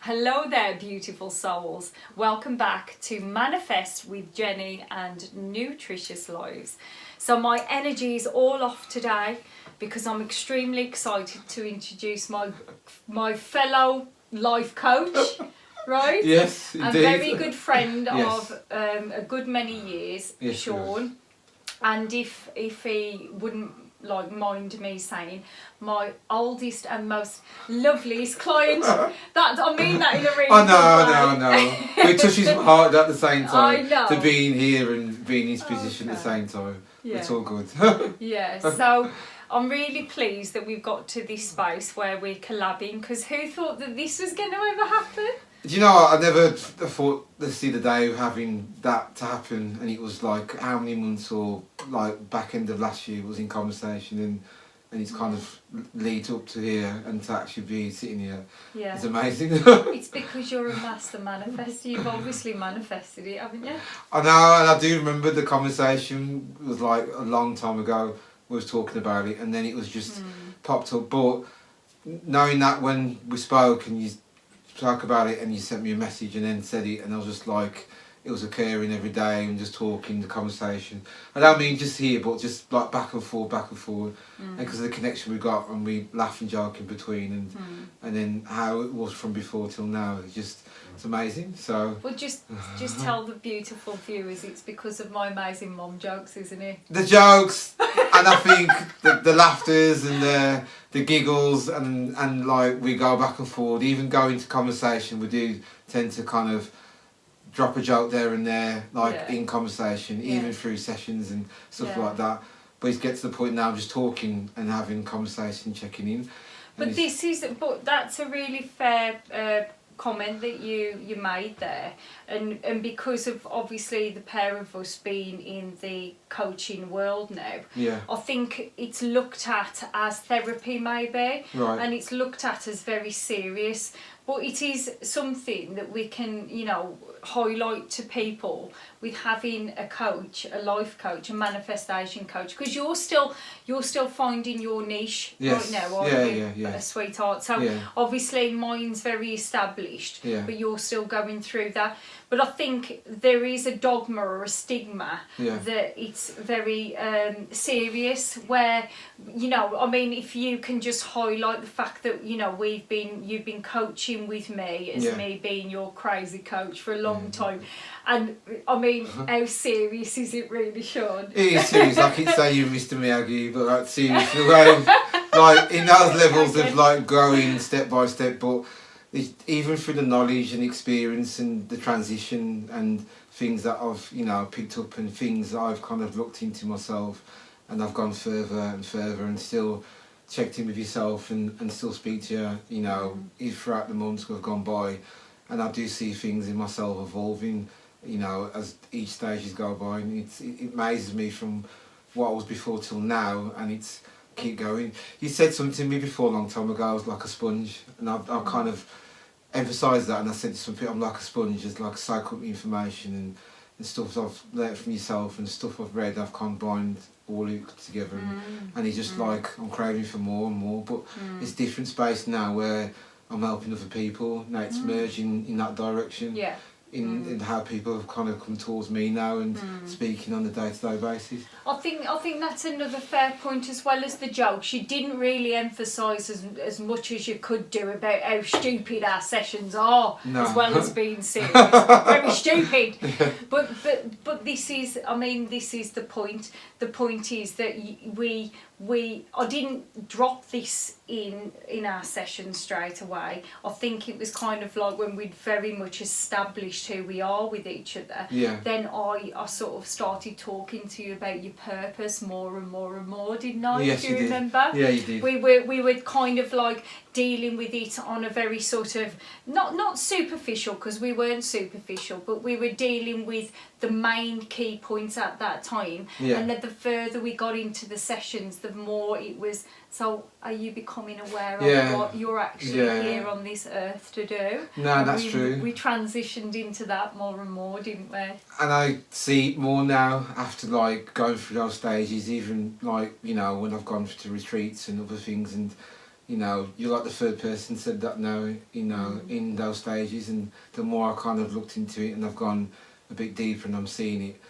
Hello there, beautiful souls. Welcome back to Manifest with Jenny and Nutritious Lives. So my energy is all off today because I'm extremely excited to introduce my fellow life coach, right? Yes, a indeed. very good friend Yes. of a good many years, Yes, Shaune. And if he wouldn't mind me saying, my oldest and most loveliest client. That I mean that in a really good way. I know. It touches my heart at the same time. I know. To being here and being in his position at the same time. Yeah. It's all good. Yeah, so I'm really pleased that we've got to this space where we're collabing, because who thought that this was going to ever happen? Do you know what? I never thought to see the day of having that to happen, and it was like how many months or like back end of last year was in conversation, and it's kind of lead up to here and to actually be sitting here. Yeah. It's amazing. It's because you're a master manifester. You've obviously manifested it, haven't you? I know, and I do remember the conversation. It was like a long time ago. We was talking about it, and then it was just popped up. But knowing that when we spoke and you spoke about it and you sent me a message and then said it, and I was just like, it was occurring every day and just talking, the conversation. I don't mean just here, but just like back and forward, and because of the connection we got and we laugh and joke in between, and then how it was from before till now, it's amazing. So well, just tell the beautiful viewers it's because of my amazing mom jokes, isn't it? The jokes, and I think the laughters and the giggles, and like we go back and forward, even go into conversation, we do tend to kind of drop a joke there and there, like in conversation, even through sessions and stuff like that. But it gets to the point now just talking and having conversation, checking in. But that's a really fair comment that you made there, and because of obviously the pair of us being in the coaching world now, I think it's looked at as therapy maybe, and it's looked at as very serious, but it is something that we can highlight to people with having a coach, a life coach, a manifestation coach, because you're still finding your niche right now, aren't you? Sweetheart. So obviously mine's very established, but you're still going through that. But I think there is a dogma or a stigma that it's very serious, where if you can just highlight the fact that you've been coaching with me as me being your crazy coach for a long time, and I mean, how serious is it really, Shaune? It is serious. I keep saying you're Mr. Miyagi, but like serious, the way like in those levels of like growing step by step, but even through the knowledge and experience and the transition and things that I've picked up and things that I've kind of looked into myself, and I've gone further and further and still checked in with yourself and still speak to you throughout the months that have gone by, and I do see things in myself evolving as each stages go by, and it amazes me from what I was before till now, and it's keep going. You said something to me before a long time ago, I was like a sponge, and I kind of emphasised that, and I said to some people, I'm like a sponge, just like soak up information and stuff I've learnt from yourself and stuff I've read, I've combined all it together, and it's just like I'm craving for more and more, but it's different space now where I'm helping other people, now it's merging in that direction. In how people have kind of come towards me now and speaking on a day-to-day basis. I think that's another fair point, as well as the jokes. You didn't really emphasise as much as you could do about how stupid our sessions are, as well as being serious. Very stupid. But this is the point. The point is that I didn't drop this in our session straight away. I think it was kind of like when we'd very much established who we are with each other, then I sort of started talking to you about your purpose more and more, didn't I? Yes, Do you remember? Yeah, you did. We were kind of like dealing with it on a very sort of not superficial, because we weren't superficial, but we were dealing with the main key points at that time, and then the further we got into the sessions, the more it was, so are you becoming aware of what you're actually here on this earth to do? No, that's true. We transitioned into that more and more, didn't we? And I see it more now after like going through those stages, even like when I've gone to retreats and other things, and you know, you're like the third person said that now, you know, in those stages. And the more I kind of looked into it and I've gone a bit deeper and I'm seeing it,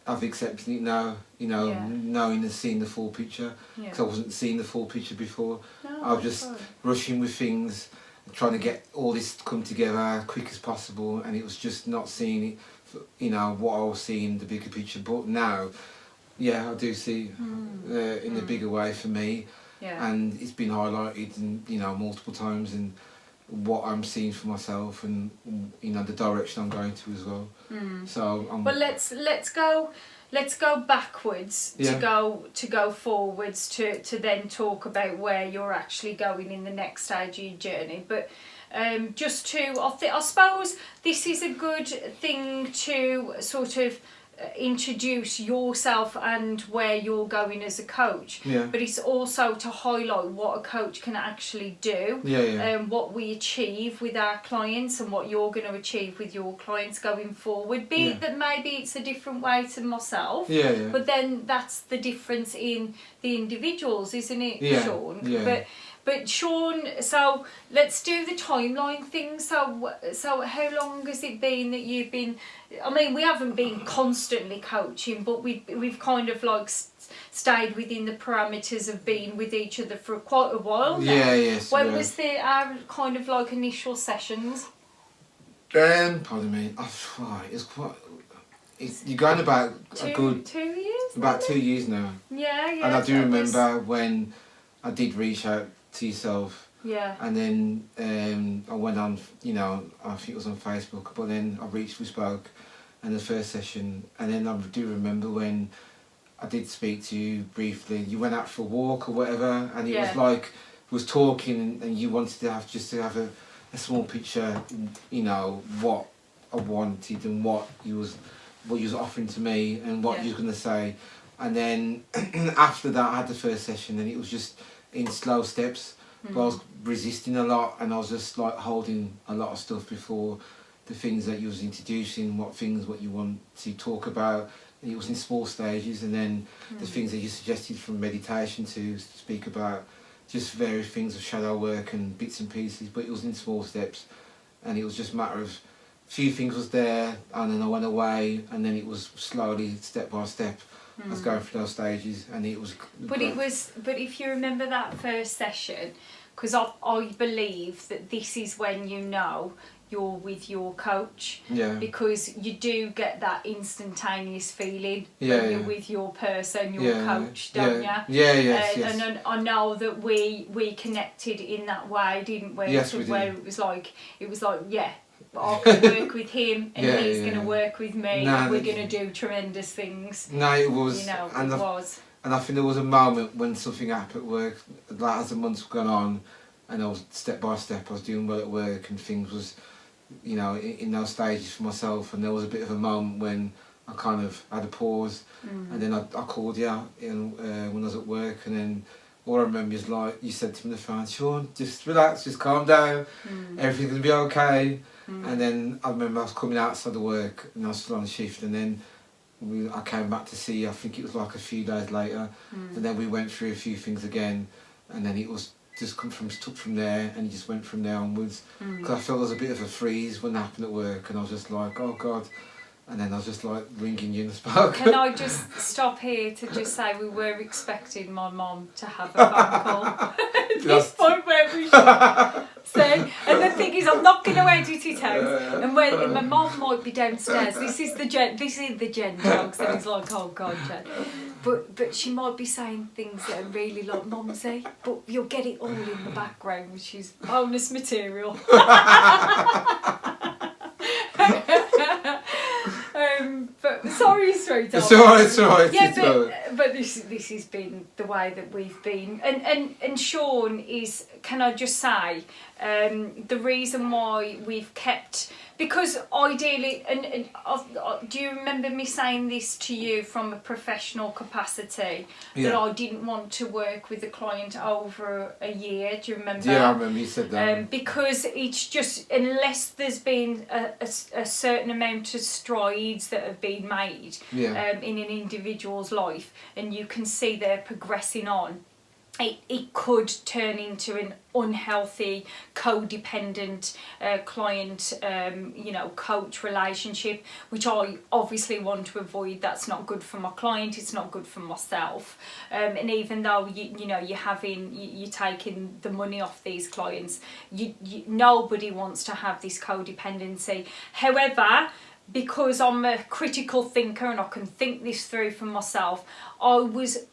I've accepted it now, you know, knowing and seeing the full picture. Because I wasn't seeing the full picture before. No, I was just rushing with things, trying to get all this to come together as quick as possible, and it was just not seeing it, you know, what I was seeing, the bigger picture. But now, yeah, I do see in a bigger way for me. Yeah. And it's been highlighted, and you know, multiple times, and what I'm seeing for myself, and you know, the direction I'm going to as well. So well, let's go backwards Yeah. to go forwards to then talk about where you're actually going in the next stage of your journey. But just to, I suppose this is a good thing to sort of introduce yourself and where you're going as a coach. Yeah. But it's also to highlight what a coach can actually do. What we achieve with our clients and what you're going to achieve with your clients going forward. Be it that maybe it's a different way to myself. But then that's the difference in the individuals, isn't it, Shaune? But Shaune, so let's do the timeline thing. So how long has it been that you've been? I mean, we haven't been constantly coaching, but we've kind of like stayed within the parameters of being with each other for quite a while now. When was our kind of like initial sessions? Pardon me. It's quite. You're going about a good 2 years. about 2 years now. Yeah. And I do remember when I did reach out to yourself. And then I went on, you know, I think it was on Facebook, but then we spoke in the first session, and then I do remember when I did speak to you briefly. You went out for a walk or whatever, and it was like, was talking, and you wanted to have a small picture, you know, what I wanted and what you was offering to me and what you was going to say. And then after that I had the first session, and it was just in slow steps, but I was resisting a lot, and I was just like holding a lot of stuff before the things that you was introducing, what you want to talk about. And it was in small stages, and then the things that you suggested from meditation to speak about, just various things of shadow work and bits and pieces, but it was in small steps, and it was just a matter of few things was there, and then I went away, and then it was slowly, step by step, I was going through those stages, and it was. But if you remember that first session, because I believe that this is when you know you're with your coach, because you do get that instantaneous feeling when you're with your person, your coach, don't you? Yes. And I know that we connected in that way, didn't we? Yes, we did. Where it was like I can work with him, and he's going to work with me, and we're going to do tremendous things. No, it was. You know, and it was. And I think there was a moment when something happened at work, like as the months gone on, and I was step by step, I was doing well at work, and things was, you know, in those stages for myself, and there was a bit of a moment when I kind of had a pause, and then I called you out when I was at work, and then all I remember is like you said to me on the phone, Shaune, just relax, just calm down, everything's gonna be okay. And then I remember I was coming outside of work, and I was still on shift, and then I came back to see you, I think it was like a few days later, and then we went through a few things again, and then it was just took from there, and it just went from there onwards. Because I felt there was a bit of a freeze when it happened at work, and I was just like, oh God. And then I was just like ringing you in the spark. Can I just stop here to just say we were expecting my mum to have a phone call at this point where we should say. And the thing is, I'm not going to edit it out. And when my mum might be downstairs, this is the Jen jokes, and it's like, oh God, Jen. But she might be saying things that are really like mumsy, but you'll get it all in the background, which is bonus material. But sorry, straight It's alright. Yeah, but this has been the way that we've been, and Shaune is. Can I just say, the reason why we've kept, because ideally, and do you remember me saying this to you from a professional capacity, that I didn't want to work with a client over a year? Do you remember? Yeah, I remember you said that. Because it's just, unless there's been a certain amount of strides that have been made in an individual's life, and you can see they're progressing on, it could turn into an unhealthy, codependent client, coach relationship, which I obviously want to avoid. That's not good for my client. It's not good for myself. And even though you're taking the money off these clients, nobody wants to have this codependency. However, because I'm a critical thinker and I can think this through for myself, I was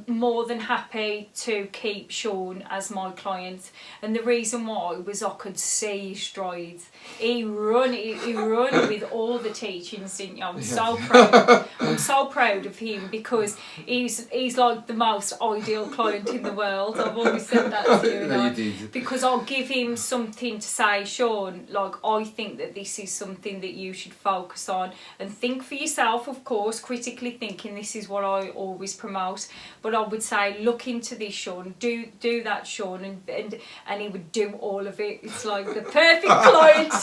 more than happy to keep Shaune as my client, and the reason why was I could see his strides. He run with all the teachings, didn't you? I'm so proud of him, because he's like the most ideal client in the world. I've always said that to you, No, you did. because I'll give him something to say, Shaune, like, I think that this is something that you should focus on and think for yourself, of course, critically thinking. This is what I always promote. But I would say, look into this, Shaune. Do that, Shaune, and he would do all of it. It's like the perfect client.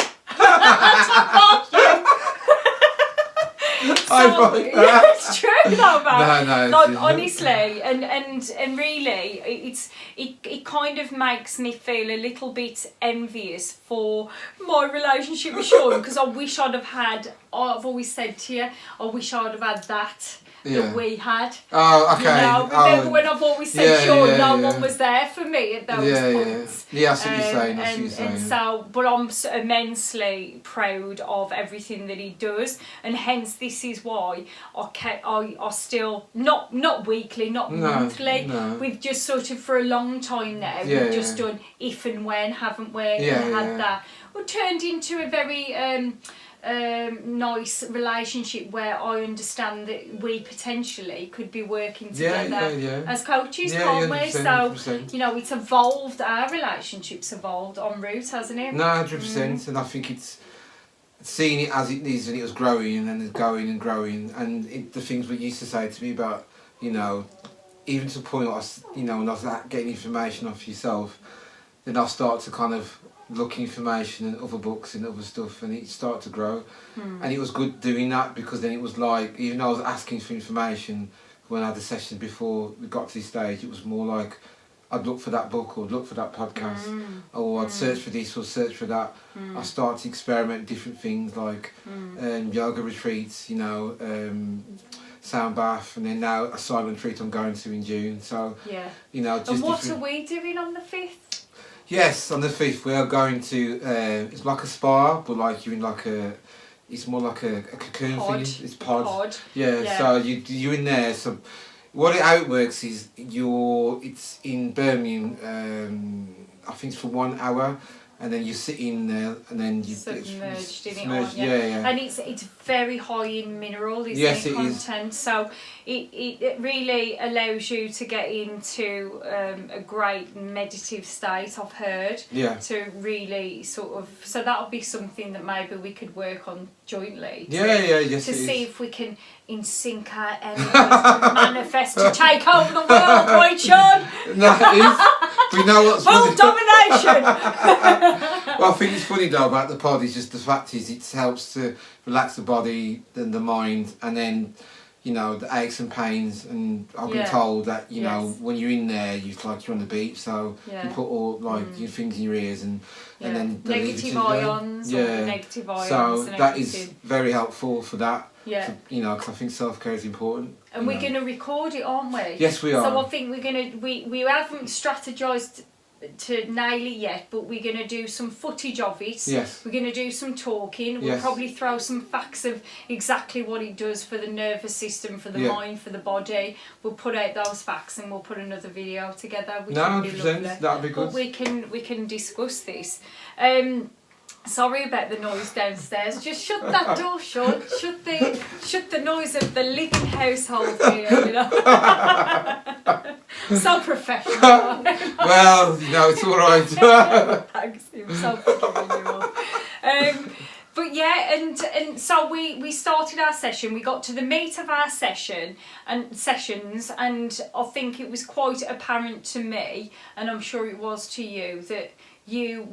It's true though, man. No, like, honestly, and really, it kind of makes me feel a little bit envious for my relationship with Shaune, because I wish I'd have had. I've always said to you, I wish I'd have had that we had. Oh, okay. Remember when I've always said, Shaune, no one was there for me at those points. Yeah, I see what you're saying. I see what you're saying. And so, but I'm immensely proud of everything that he does, and hence this is why I still not weekly, not monthly. No. We've just sort of for a long time now. We've just done if and when, haven't we? And had that. Well, turned into a very nice relationship where I understand that we potentially could be working together as coaches, can't we? 100%. So, it's evolved, our relationship's evolved en route, hasn't it? No, 100%. And I think it's seeing it as it is, and it was growing and going and growing, and the things we used to say to me about, even to the point when I was getting information off yourself, then I start to kind of look information and other books and other stuff, and it started to grow. And it was good doing that, because then it was like, even though I was asking for information when I had the sessions before we got to this stage, it was more like I'd look for that book or I'd look for that podcast or I'd search for this or search for that. I started to experiment with different things like yoga retreats, sound bath, and then now a silent retreat I'm going to in June. So just and what are we doing on the 5th? Yes, on the 5th we are going to, it's like a spa, but like you're in like it's more like a cocoon thing. It's pod. Yeah, so you're in there. So how it works is it's in Birmingham, I think it's for 1 hour, and then you sit in there, and then you submerged in it. And it's very high in mineral, isn't it, content? So it really allows you to get into a great meditative state, I've heard. To really sort of, so that'll be something that maybe we could work on jointly. To see if we can in sync our energies to manifest to take over the world, right, Shaune? We know what's world domination. Well, I think it's funny though about the pod is just the fact is it helps to relax the body and the mind, and then the aches and pains, and I've been told that when you're in there it's like you're on the beach, so you put all your things in your ears and then negative ions so that is very helpful for that. Because I think self-care is important. And we're going to record it, aren't we? Yes, we are. So I think we're going to, we haven't strategised to nail it yet, but we're going to do some footage of it. Yes. We're going to do some talking. We'll probably throw some facts of exactly what it does for the nervous system, for the mind, for the body. We'll put out those facts and we'll put another video together, which would be lovely. That'd be good. But we can discuss this. Sorry about the noise downstairs. Just shut that door, Shaune. Shut the noise of the living household here, So professional. Well, it's all right. Thanks, I'm so forgiving you all. But and so we started our session. We got to the meat of our sessions, and I think it was quite apparent to me, and I'm sure it was to you, that you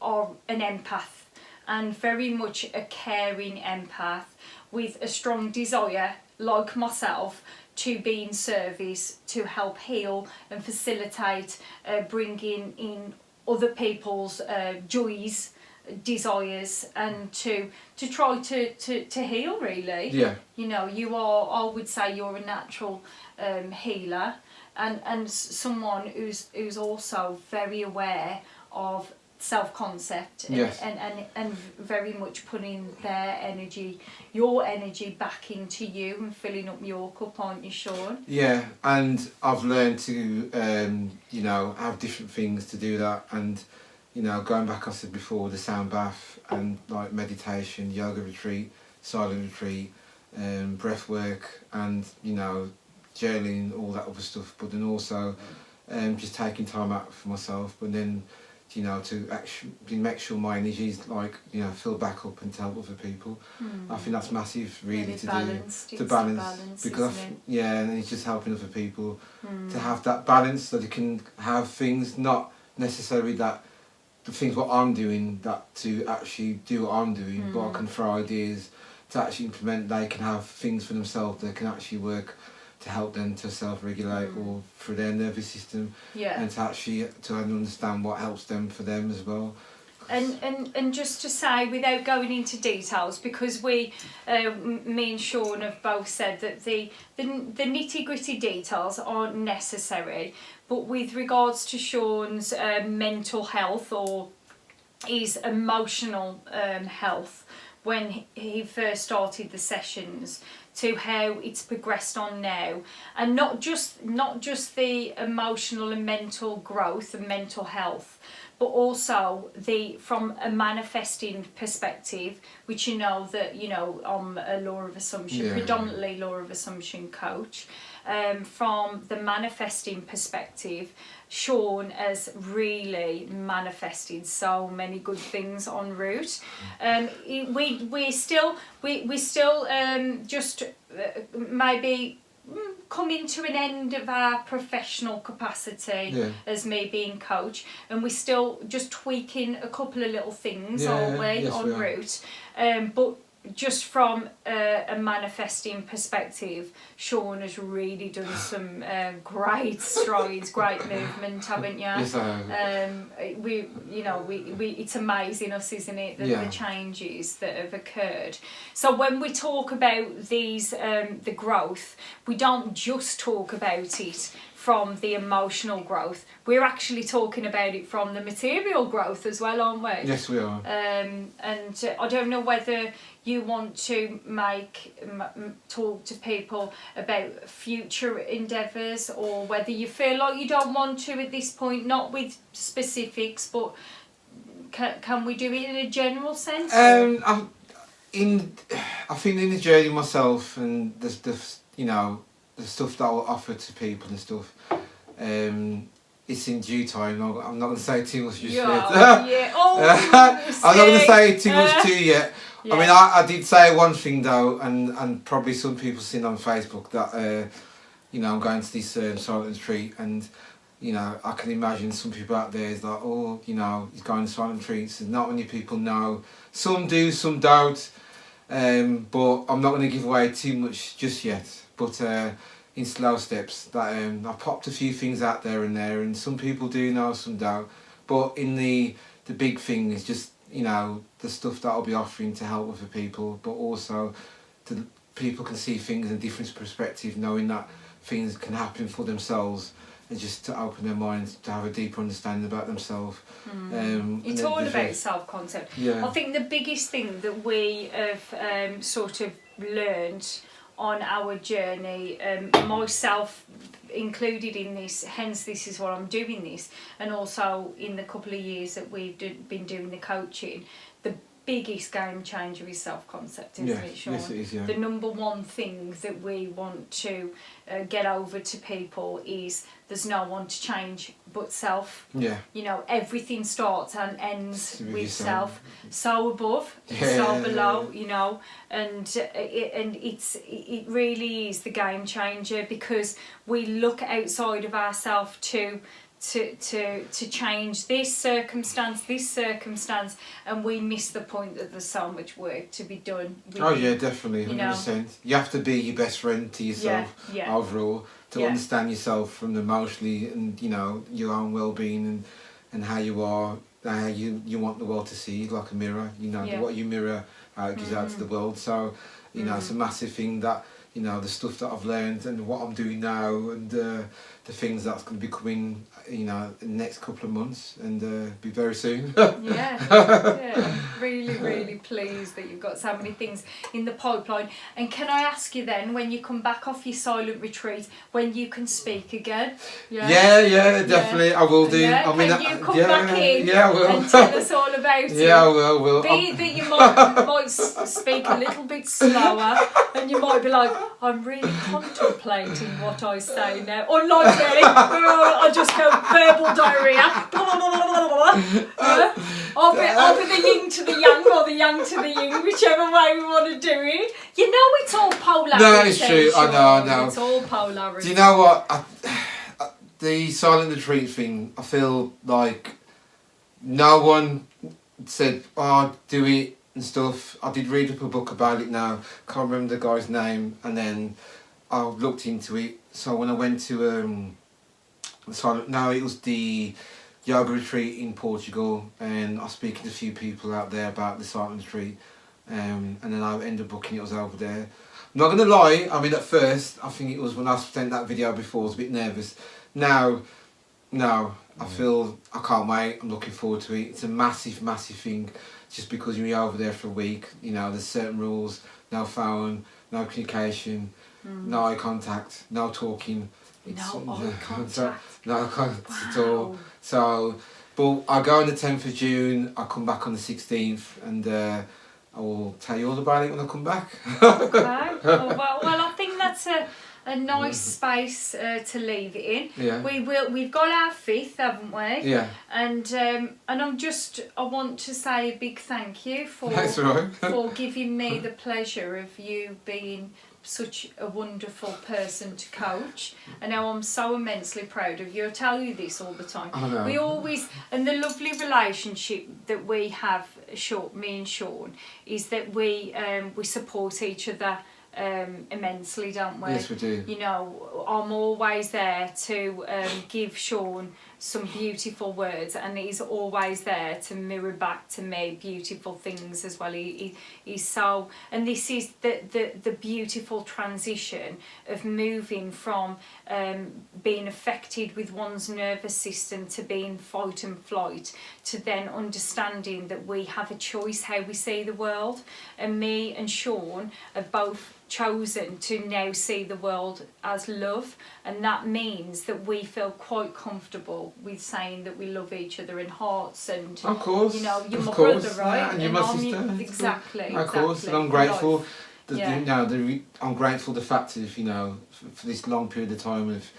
are an empath, and very much a caring empath with a strong desire, like myself, to be in service, to help heal and facilitate bringing in other people's joys, desires, and to try to heal, really. Yeah. You know, you are, I would say you're a natural healer, and someone who's also very aware of self-concept, Yes. and very much putting their energy, your energy, back into you and filling up your cup, aren't you, Shaune? Yeah, and I've learned to you know, have different things to do that, and you know, going back, I said before, the sound bath and like meditation, yoga retreat, silent retreat, breath work, and you know, journaling, all that other stuff, but then also just taking time out for myself, but then, you know, to actually make sure my energy is like, you know, fill back up and to help other people. I think that's massive, really, to balanced. do, to balance, because yeah, and it's just helping other people to have that balance, so they can have things, not necessarily that the things what I'm doing, that to actually do what I'm doing, but I can throw ideas to actually implement. They can have things for themselves, they can actually work to help them to self-regulate or for their nervous system, and to actually to understand what helps them for them as well. And just to say, without going into details, because we, me and Shaune have both said that the nitty-gritty details aren't necessary, but with regards to Shaune's mental health or his emotional health, when he first started the sessions, to how it's progressed on now, and not just the emotional and mental growth and mental health, but also from a manifesting perspective, which you know that, you know, I'm a law of assumption, predominantly law of assumption coach. From the manifesting perspective, Shaune has really manifested so many good things en route. We still just maybe coming to an end of our professional capacity as me being coach, and we're still just tweaking a couple of little things, aren't we, yes, en route. But just from a manifesting perspective, Shaune has really done some great strides, great movement, haven't you? Yes, I have. It's amazing us, isn't it, the changes that have occurred. So when we talk about these, the growth, we don't just talk about it from the emotional growth. We're actually talking about it from the material growth as well, aren't we? Yes, we are. And I don't know whether you want to talk to people about future endeavours, or whether you feel like you don't want to at this point, not with specifics, but can we do it in a general sense? I think in the journey myself, and the stuff that I'll offer to people and stuff, it's in due time. I'm not going to say too much just yet. I'm not going to say too much too yet. I mean, I did say one thing though, and probably some people seen on Facebook that I'm going to this silent retreat, and I can imagine some people out there is like, he's going to silent retreats, and not many people know. Some do, some don't, but I'm not going to give away too much just yet. But in slow steps, that I've popped a few things out there, and some people do know, some don't. But in the big thing is just the stuff that I'll be offering to help other people, but also people can see things in a different perspective, knowing that things can happen for themselves, and just to open their minds to have a deeper understanding about themselves. It's all about self-concept. Yeah. I think the biggest thing that we have sort of learned on our journey, myself included in this, hence this is why I'm doing this, and also in the couple of years that we've been doing the coaching, the biggest game changer is self-concept, isn't it, Shaune? Yes, it is, yeah. The number one thing that we want to get over to people is there's no one to change but self. Yeah. Everything starts and ends with self. So above, so below, and it really is the game changer, because we look outside of ourselves to to change this circumstance, and we miss the point that there's so much work to be done. Oh yeah, definitely, 100%. You have to be your best friend to yourself overall to understand yourself from emotionally and your own well-being and how you are, how you want the world to see you, like a mirror. What you mirror gives out to the world. So it's a massive thing that the stuff that I've learned and what I'm doing now and the things that's going to be coming in the next couple of months and be very soon. I'm really pleased that you've got so many things in the pipeline. And can I ask you then, when you come back off your silent retreat, when you can speak again? Yeah, definitely I will do. Can you come back in I will. and tell us all about it? I will. Be that you might speak a little bit slower and you might be like, I'm really contemplating what I say now. Unlike me, I just go verbal diarrhea. I'll be the yin to the yang or the yang to the yin, whichever way we want to do it. It's all polarity. No, it's true. I know. It's all polarity. Do you know what? The silent retreat thing, I feel like no one said, do it and stuff. I did read up a book about it now. Can't remember the guy's name. And then I looked into it. So when I went to it was the yoga retreat in Portugal, and I was speaking to a few people out there about the silent retreat, and then I ended up booking it. I was over there. I'm not gonna lie, at first I think it was when I sent that video before I was a bit nervous. Now I feel I can't wait. I'm looking forward to it. It's a massive thing, just because you're over there for a week. there's certain rules: no phone, no communication, no eye contact, no talking. No eye contact. No contact at all. So, but I go on the 10th of June, I come back on the 16th, and I will tell you all about it when I come back. Okay. Well, I think that's a nice space to leave it in. Yeah. We've got our 5th, haven't we? Yeah. And I want to say a big thank you for That's right. for giving me the pleasure of you being such a wonderful person to coach, and now I'm so immensely proud of you. I tell you this all the time. I know. We always, and the lovely relationship that we have, me and Shaune, is that we support each other immensely, don't we? Yes, we do. I'm always there to give Shaune some beautiful words, and he's always there to mirror back to me beautiful things as well. He's so, and this is the beautiful transition of moving from being affected with one's nervous system to being fight and flight, to then understanding that we have a choice how we see the world. And me and Shaune have both chosen to now see the world as love, and that means that we feel quite comfortable with saying that we love each other in hearts. And of course, you're my brother, right? Yeah, and you're my sister. Exactly. Of course, and I'm grateful. I'm grateful the fact of for this long period of time of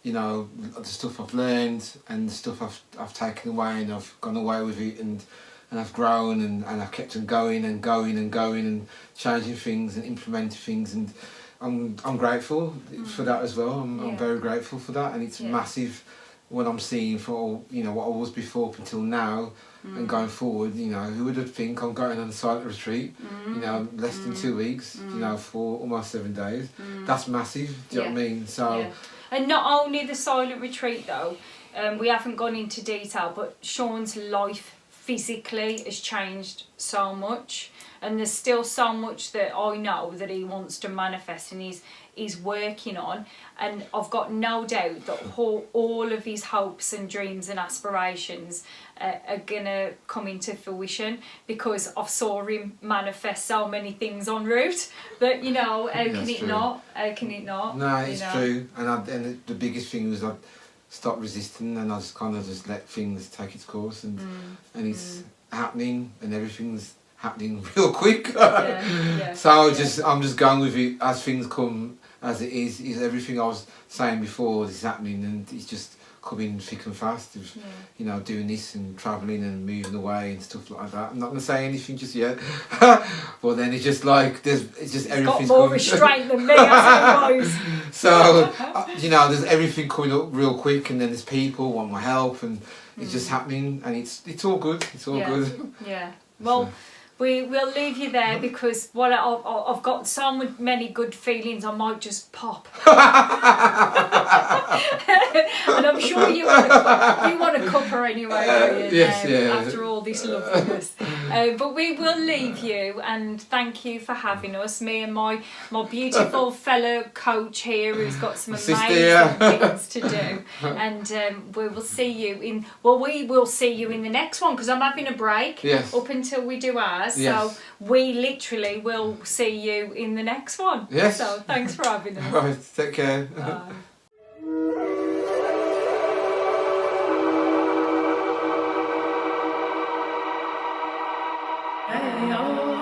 the stuff I've learned and the stuff I've taken away, and I've gone away with it, and I've grown and I've kept on going and changing things and implementing things, and I'm grateful for that as well. I'm very grateful for that, and it's massive when I'm seeing for what I was before up until now and going forward. Who would have think I'm going on a silent retreat? Less than 2 weeks. For almost 7 days. That's massive. Do you know what I mean? So. Yeah. And not only the silent retreat though, we haven't gone into detail, but Shaune's life physically has changed so much, and there's still so much that I know that he wants to manifest and he's working on, and I've got no doubt that all of his hopes and dreams and aspirations are gonna come into fruition, because I've saw him manifest so many things en route that how can it not? No, it's true, and the biggest thing was I stopped resisting, and I just kind of just let things take its course, and it's happening, and everything's happening real quick. So I'm just going with it as things come, as it is everything I was saying before is happening, and it's just coming thick and fast of, you know, doing this and travelling and moving away and stuff like that. I'm not going to say anything just yet, but then it's just like it's just everything's got more coming. restraint than me, I suppose. So you know, there's everything coming up real quick, and then there's people want my help, and it's just happening, and it's all good. It's all good. Yeah. Well. We'll leave you there because I've got so many good feelings. I might just pop, and I'm sure you want a cuppa anyway. Don't you, Yes, yeah. After all this loveliness, but we will leave you, and thank you for having us. Me and my beautiful fellow coach here, who's got some amazing things to do, and we will see you in. Well, we will see you in the next one because I'm having a break up until we do ours. Yes. So we literally will see you in the next one. Yes. So thanks for having us. Right, take care. Bye. Hey, oh.